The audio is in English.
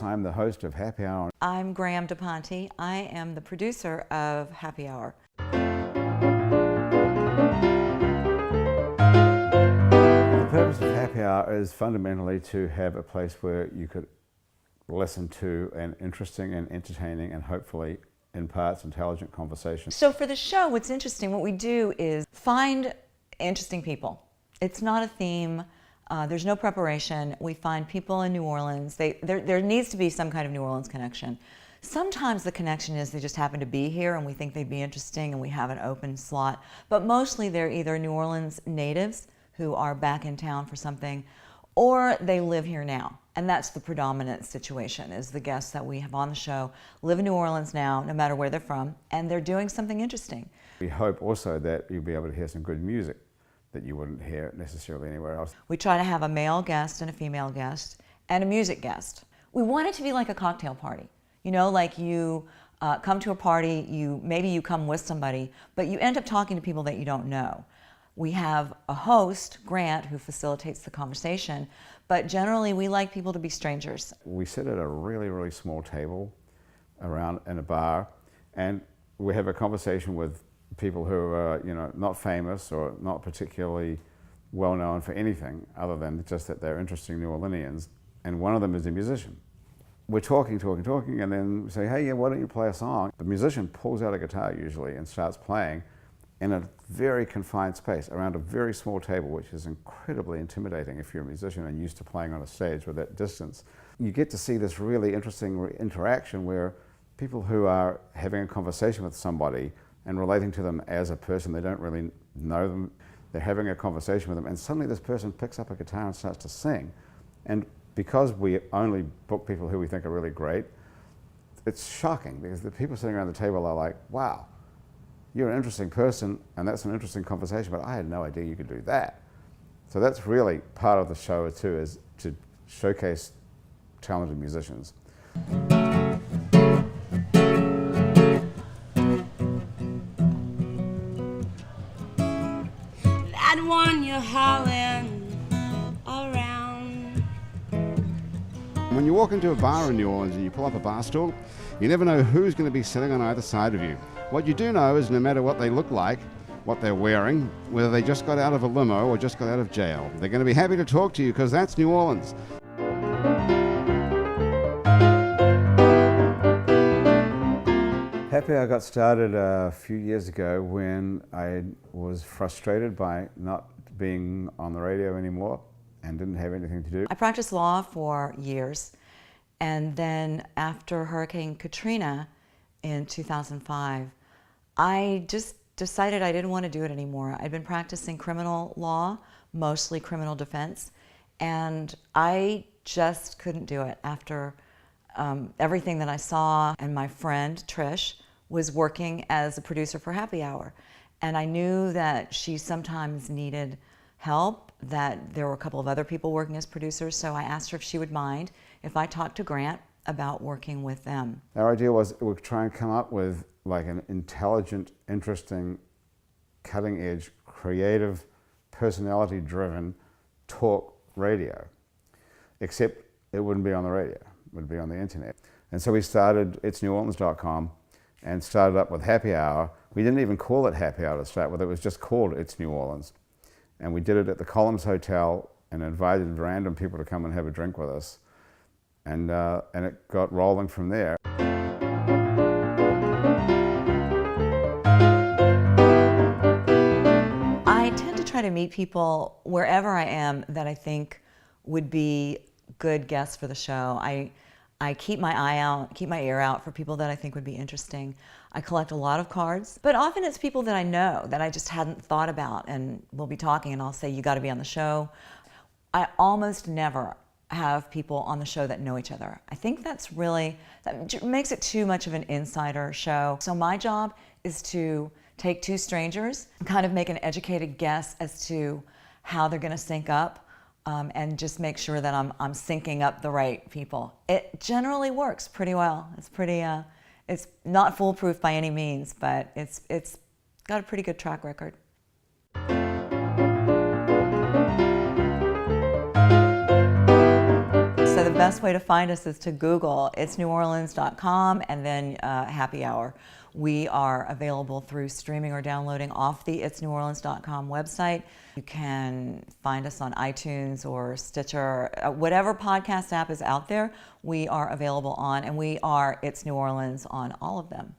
I'm the host of Happy Hour. I'm Graham DePonte. I am the producer of Happy Hour. The purpose of Happy Hour is fundamentally to have a place where you could listen to an interesting and entertaining and hopefully in parts intelligent conversation. So for the show, what's interesting, what we do is find interesting people. It's not a theme. There's no preparation. We find people in New Orleans. There needs to be some kind of New Orleans connection. Sometimes the connection is they just happen to be here and we think they'd be interesting and we have an open slot. But mostly they're either New Orleans natives who are back in town for something, or they live here now. And that's the predominant situation, is the guests that we have on the show live in New Orleans now, no matter where they're from, and they're doing something interesting. We hope also that you'll be able to hear some good music that you wouldn't hear necessarily anywhere else. We try to have a male guest and a female guest and a music guest. We want it to be like a cocktail party. You know, like you come to a party, maybe you come with somebody, but you end up talking to people that you don't know. We have a host, Grant, who facilitates the conversation, but generally we like people to be strangers. We sit at a really, really small table around in a bar, and we have a conversation with people who are, not famous or not particularly well known for anything other than just that they're interesting New Orleanians, and one of them is a musician. We're talking, and then we say, hey, yeah, why don't you play a song? The musician pulls out a guitar usually and starts playing in a very confined space around a very small table, which is incredibly intimidating if you're a musician and used to playing on a stage with that distance. You get to see this really interesting interaction where people who are having a conversation with somebody and relating to them as a person, they don't really know them, they're having a conversation with them, and suddenly this person picks up a guitar and starts to sing. And because we only book people who we think are really great, it's shocking because the people sitting around the table are like, wow, you're an interesting person and that's an interesting conversation, but I had no idea you could do that. So that's really part of the show too, is to showcase talented musicians. That one you're hauling around. When you walk into a bar in New Orleans and you pull up a bar stool, you never know who's going to be sitting on either side of you. What you do know is no matter what they look like, what they're wearing, whether they just got out of a limo or just got out of jail, they're going to be happy to talk to you because that's New Orleans. Happy Hour got started a few years ago when I was frustrated by not being on the radio anymore and didn't have anything to do. I practiced law for years, and then after Hurricane Katrina in 2005, I just decided I didn't want to do it anymore. I'd been practicing criminal law, mostly criminal defense, and I just couldn't do it after everything that I saw. And my friend, Trish, was working as a producer for Happy Hour. And I knew that she sometimes needed help, that there were a couple of other people working as producers, so I asked her if she would mind if I talked to Grant about working with them. Our idea was we'd try and come up with like an intelligent, interesting, cutting-edge, creative, personality-driven talk radio, except it wouldn't be on the radio, it would be on the internet. And so we started itsneworleans.com and started up with Happy Hour. We didn't even call it Happy Hour to start with, it was just called It's New Orleans. And we did it at the Columns Hotel and invited random people to come and have a drink with us. And it got rolling from there. I tend to try to meet people wherever I am that I think would be good guests for the show. I keep my eye out, keep my ear out for people that I think would be interesting. I collect a lot of cards, but often it's people that I know that I just hadn't thought about, and we'll be talking and I'll say, you got to be on the show. I almost never have people on the show that know each other. I think that makes it too much of an insider show. So my job is to take two strangers and kind of make an educated guess as to how they're going to sync up. And just make sure that I'm syncing up the right people. It generally works pretty well. It's not foolproof by any means, but it's got a pretty good track record. So the best way to find us is to Google itsneworleans.com and then Happy Hour. We are available through streaming or downloading off the itsneworleans.com website. You can find us on iTunes or Stitcher, whatever podcast app is out there, we are available on, and we are It's New Orleans on all of them.